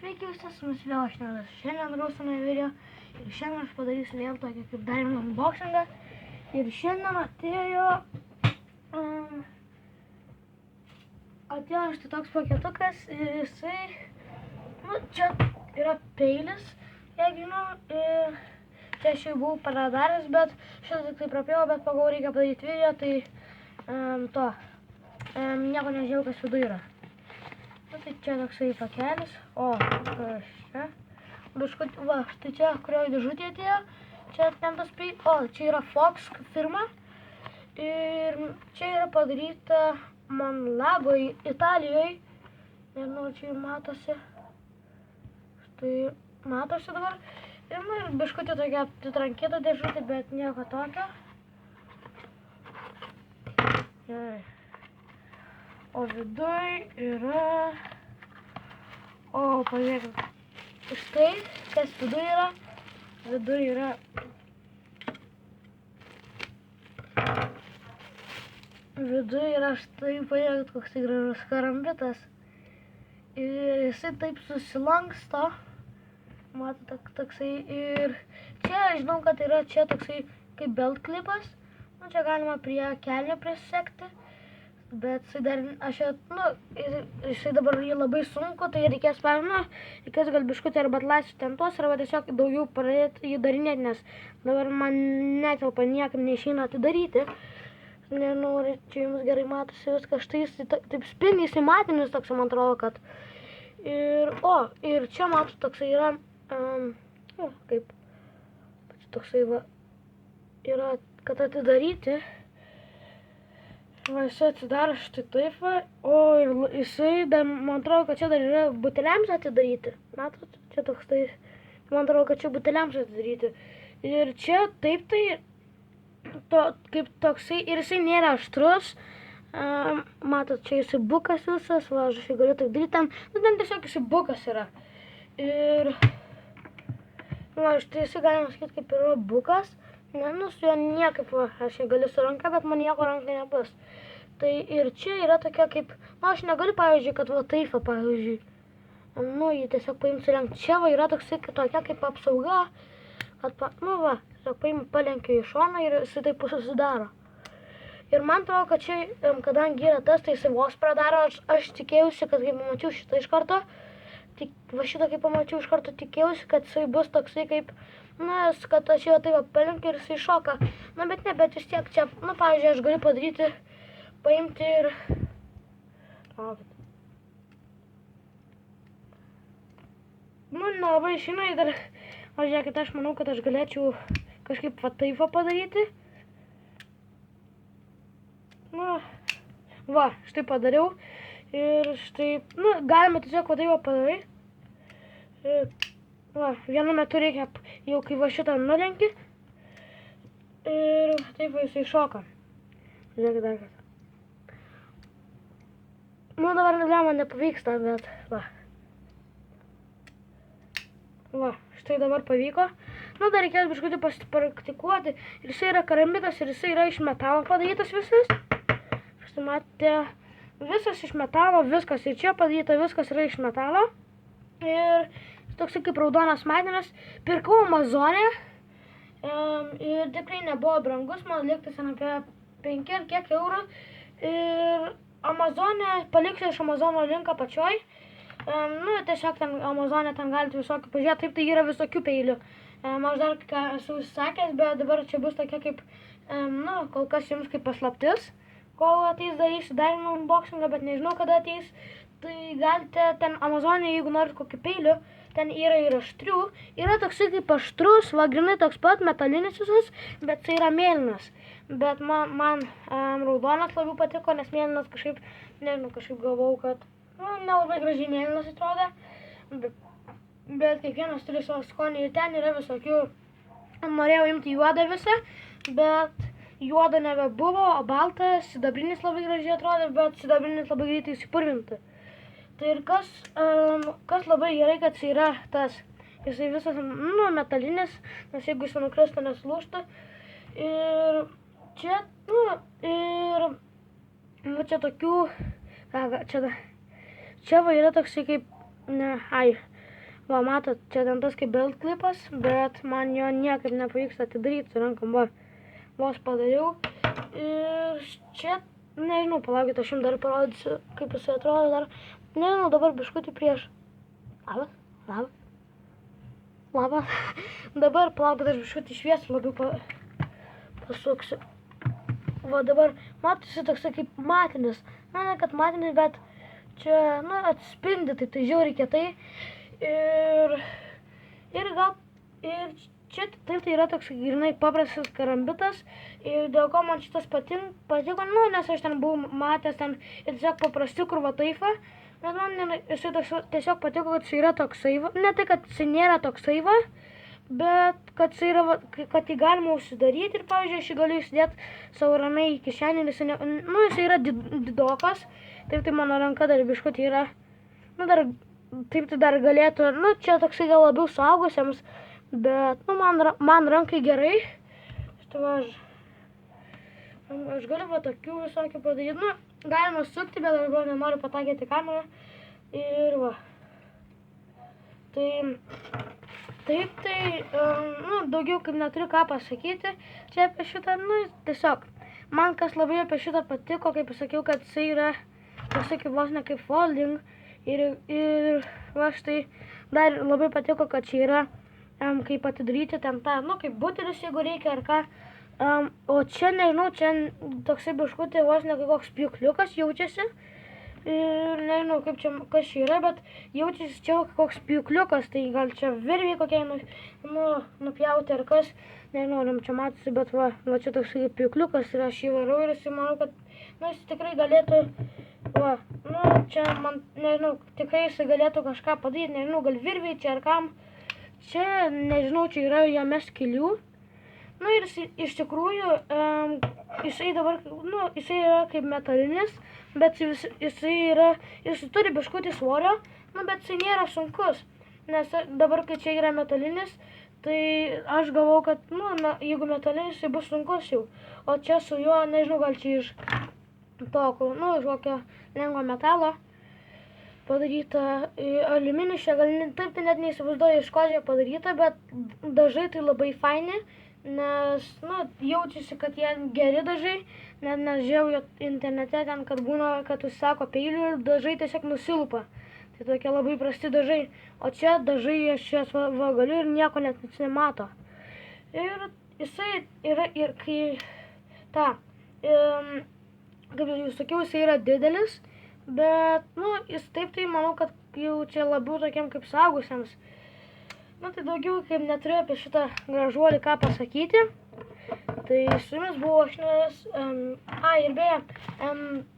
Sveiki visi, su jumis vėl aš Nedas. Šiandien rausome video ir šiandien aš padarysiu vėl tokį kaip dar vieną unboxingą. Ir šiandien atėjo štai toks paketukas ir jisai, čia yra peilis, jeigu čia aš jau buvau paradaręs, bet šitą tik tai prapjau, bet pagalvojau reikia padaryti video, tai nieko nežinau, kas viduje yra. Tai čia toksai pakelis, kas čia? Biškut, štai čia, kurioje dėžutė atėjo, čia atnemtas čia yra Fox firma ir čia yra padaryta Monlago Italijoje, nežinau, čia matosi, štai matosi dabar, ir biškutė tokia atitrankyta dėžutė, bet nieko tokio. O viduj yra... pažiūrėkit. Štai, kas viduj yra. Viduj yra... Viduj yra štai, pažiūrėkit, koks tai gražus karambitas. Ir jisai taip susilanksto. Matot, toksai. Ir čia, žinau, kad yra čia toksai kaip belt klipas. Čia galima prie kelio prisegti. Bet jisai dar, jisai dabar labai sunku, tai reikės gal biškutį arba atlaisvyti tentos, arba tiesiog daugiau pradėti jį darinėti, nes dabar man netelpa niekam neišeina atidaryti. Nežinau, ar čia jums gerai matosi viskas, štai jis taip spindi, jisai matinis toks, man atrodo, kad. Ir čia matot toksai yra, kaip, toksai yra, kad atidaryti. Jisai atsidaro štai taip, ir jisai, man atrodo, kad čia dar yra buteliams atidaryti. Matot, čia toks tai, man atrodo, kad čia buteliams atidaryti. Ir čia taip tai, kaip toksai, ir jisai nėra aštrus. Matot, čia jisai bukas visas, aš galiu taip daryti ten, ten tiesiog jisai bukas yra. Ir, štai jisai galima sakyti, kaip yra bukas. Su juo niekaip, aš jį galiu su ranka, bet man nieko rankai nebus. Tai ir čia yra tokia kaip, aš negaliu, pavyzdžiui, kad taip, pavyzdžiui, jį tiesiog paimsiu lenkti. Čia yra toksai tokia kaip apsauga, kad, tiesiog paimu palenkiu į šoną ir jisai taip susidaro. Ir man atrodo, kad čia, kadangi yra tas, tai jisai vos pradaro, aš tikėjausi, kad kai pamačiau šitą iš karto, kad jisai bus toksai kaip, kad aš jo taip palenkiu ir jisai šoka. Bet vis tiek čia, pavyzdžiui, aš galiu padaryti, paimti ir... Nelabai išeina, dar, žiūrėkit, aš manau, kad aš galėčiau kažkaip taip padaryti. Štai padariau. Ir štai, galima tiesiog taip padarai. Vienu metu reikia, jau kai šitą nulenki. Ir taip jisai šoka. Žiūrėkit dar kartą. Dabar man nepavyksta, bet štai dabar pavyko. Dar reikės biškutį pasipraktikuoti. Ir jisai yra karambitas ir jisai yra iš metalo padarytas visas. Štai matėte, visas iš metalo, viskas. Ir čia padaryta viskas yra iš metalo. Ir toksai kaip raudonas matinas. Pirkau Amazone. Ir tikrai nebuvo brangus, man liktas apie 5 ar kiek eurų. Ir Amazone, paliksiu iš Amazono linką pačioj. Tiesiog ten Amazone ten galite visokių pažiūrėti, taip tai yra visokių peilių. Aš dar esu užsakęs, bet dabar čia bus tokia kaip, kol kas jums kaip paslaptis. Kol ateis darysiu dar vieną unboxingą, bet nežinau kada ateis. Tai galite ten Amazone, jeigu norit kokį peilių, ten yra ir aštrių. Yra toksai kaip aštrus, grinai toks pat metalinis visas, bet tai yra mėlynas. Bet man raudonas labiau patiko, nes mėlynas kažkaip, nežinau, kažkaip galvau, kad nelabai gražiai mėlynas atrodė. Bet kiekvienas turi savo skonį ir ten yra visokių. Norėjau imti juodą visą, bet juodo nebebuvo, o baltas, sidabrinis labai gražiai atrodė, bet sidabrinis labai greitai įsipurvintų. Tai ir kas labai gerai, kad jis yra tas, jisai visas, metalinis, nes jeigu jis nukristų, nesulūžtų. Ir čia, čia tokių, čia yra toksai kaip, Va, matot, čia ten tas kaip belt klipas, bet man jo niekaip nepavyksta atidaryti su rankom, va, vos padariau. Ir čia, nežinau, palaukit, aš jums dar parodysiu, kaip jisai atrodo dar. Nežinau, dabar biškutį prieš. Labas. Dabar, palaukit, aš biškutį šviesą labiau pasuksiu. Va, dabar matosi toksai kaip matinis. Na, ne kad matinis, bet čia, nu, atspindi, tai žiauriai kietai. Ir čia tai yra toks grinai paprastas karambitas. Ir dėl ko man šitas patiko, nu, nes aš ten buvau matęs ten ir tiesiog paprasti kur va taifa. Bet man jisai tiesiog patiko, kad jisai yra toksai va. Ne tai, kad jisai nėra toksai va, bet kad jisai yra, kad jį galima užsidaryti ir, pavyzdžiui, aš jį galiu įsidėti savo ramiai į kišenį ir jisai yra didokas. Taip, tai mano ranka dar biškutį yra, nu, taip tai dar galėtų, nu, čia toksai gal labiau suaugusiems, bet, nu, man rankai gerai. Aš galiu va tokių visokių padaryti, nu, galima sukti, bet aš gal nenoriu pataikyti kamerą. Ir va. Taip, nu, daugiau kaip neturiu ką pasakyti čia apie šitą, nu, tiesiog. Man kas labai apie šitą patiko, kaip sakiau, kad jisai yra, toksai kaip vos ne kaip folding. Ir va štai dar labai patiko, kad čia yra kaip atidaryti ten tą, nu, kaip butelis, jeigu reikia ar ką. O čia, nežinau, čia toksai biškutė vos ne koks pjūkliukas jaučiasi. Ir nežinau, kaip čia, kas čia yra, bet jaučiasi čia koks pjūkliukas, tai gal čia virviai kokie nupjauti ar kas. Nežinau, čia matosi, bet va čia toksai pjūkliukas ir aš jį varau ir manau, kad, nu, jis tikrai galėtų. Va, nu, čia man, nežinau, tikrai jisai galėtų kažką padaryti, nežinau, gal virviai čia ar kam. Čia, nežinau, čia yra jame skylių. Nu, ir iš tikrųjų, jisai dabar, nu, jisai yra kaip metalinis, bet jisai turi biškutį svorio, nu, bet jisai nėra sunkus. Nes dabar, kai čia yra metalinis, tai aš galvau, kad, nu, jeigu metalinis, jisai bus sunkus jau. O čia su juo, nežinau, gal čia iš tokio, nu, iš kokio lengvo metalo padaryta. Aliuminis čia gal taip tai net neįsivaizduoju, iš ko čia padaryta, bet dažai tai labai faini, nes, nu, jaučiasi, kad jie geri dažai, nes žiūrėjau internete ten, kad būna, kad užsako peilių ir dažai tiesiog nusilupa. Tai tokie labai prasti dažai. O čia dažai aš čia va galiu ir nieko net nesimato. Ir jisai yra ir kai kaip jau sakiau, jisai yra didelis, bet, nu, jis taip tai manau, kad jau čia labiau tokiam kaip suaugusiems. Nu, tai daugiau kaip neturiu apie šitą gražuolį ką pasakyti. Tai su jumis buvo aš Nes. Ir beje,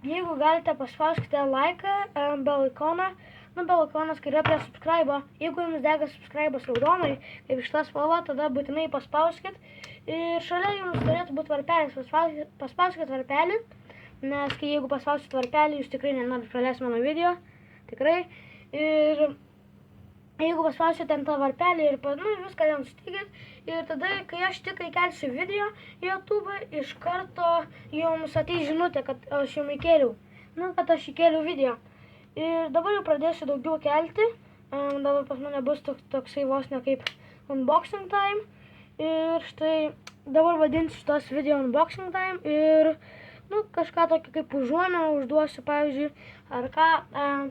jeigu galite paspauskite laiką, bell ikoną. Nu, bell ikonas, kai yra prie subscribe. Jeigu jums dega subscribe raudonai, kaip šitą spalvą, tada būtinai paspauskit. Ir šalia jums turėtų būti varpelis. Paspauskit varpelį. Nes jeigu paspausit varpelį, jūs tikrai nenorit praleisti mano video. Tikrai. Ir jeigu paspausit ten tą varpelį ir, nu, viską ten sutikit. Ir tada, kai aš tik įkelsiu video į YouTube, iš karto jums ateis žinutė, kad aš jums įkėliau. Nu, kad aš įkėliau video. Ir dabar jau pradėsiu daugiau kelti. Dabar pas mane bus toksai vos ne kaip unboxing time. Ir štai dabar vadinsiu šitos video unboxing time. Ir nu, kažką tokį kaip užuominą užduosiu, pavyzdžiui, ar ką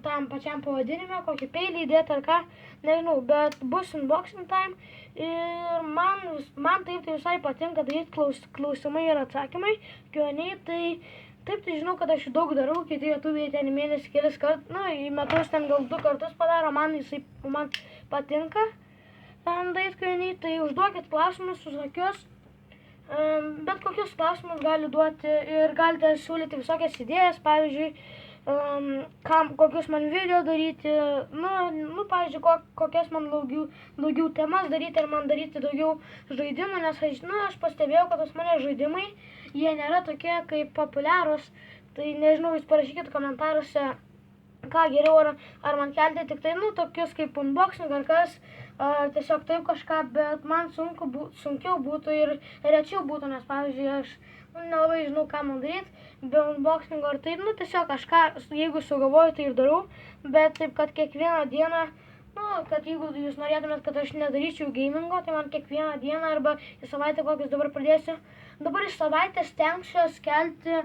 tam pačiam pavadinime, kokį peilį įdėti ar ką, nežinau, bet bus unboxing time ir man taip tai visai patinka daryti klausimai ir atsakymai, Q&A, tai taip tai žinau, kad aš daug darau, kiti YouTube'ai ten į mėnesį kelis kartus, nu, į metus ten gal 2 kartus padaro, man patinka daryti Q&A, tai užduokit klausimus, visokius. Bet kokius klausimus gali duoti ir galite siūlyti visokias idėjas, pavyzdžiui, kokius man video daryti, nu pavyzdžiui, kokias man daugiau temas daryti ir man daryti daugiau žaidimų, nes aš pastebėjau, kad pas mane žaidimai, jie nėra tokie kaip populiarūs, tai nežinau, jūs parašykit komentaruose, ką geriau, ar man kelti tik tai, nu, tokius kaip unboxing ar kas, tiesiog taip kažką, bet man sunkiau būtų ir rečiau būtų, nes, pavyzdžiui, aš nelabai žinau, ką man daryti, be unboxingo ar taip, nu, tiesiog kažką, jeigu sugalvoju, tai ir darau, bet taip, kad kiekvieną dieną Nu, kad jeigu jūs norėtumėt, kad aš nedaryčiau gamingo, tai man kiekvieną dieną arba į savaitę kokius dabar pradėsiu. Dabar iš savaitės stengsiuos kelti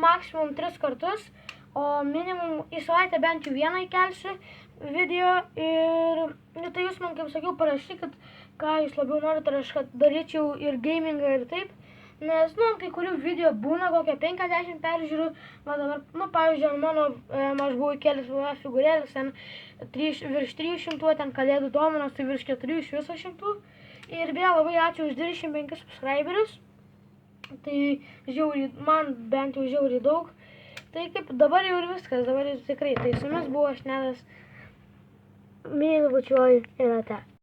maksimum 3 kartus, o minimum į savaitę bent jau vieną įkelsiu video ir tai jūs man, kaip sakiau, parašykit, ką jūs labiau norite, ar aš daryčiau ir gamingą ir taip. Nes, kai kurių video būna kokia 50 peržiūrų, va dabar, pavyzdžiui, mano, aš buvau įkėlęs figūrėlės, ten virš 300, ten kalėdų dovanos, tai virš 4 iš viso 100. Ir vėl labai ačiū už 25 subscriberius, tai žiauriai, man bent jau žiauriai daug. Tai kaip, dabar jau ir viskas, dabar jau tikrai, tai su jumis buvo aš Nedas, myliu bučiuoju ir ate.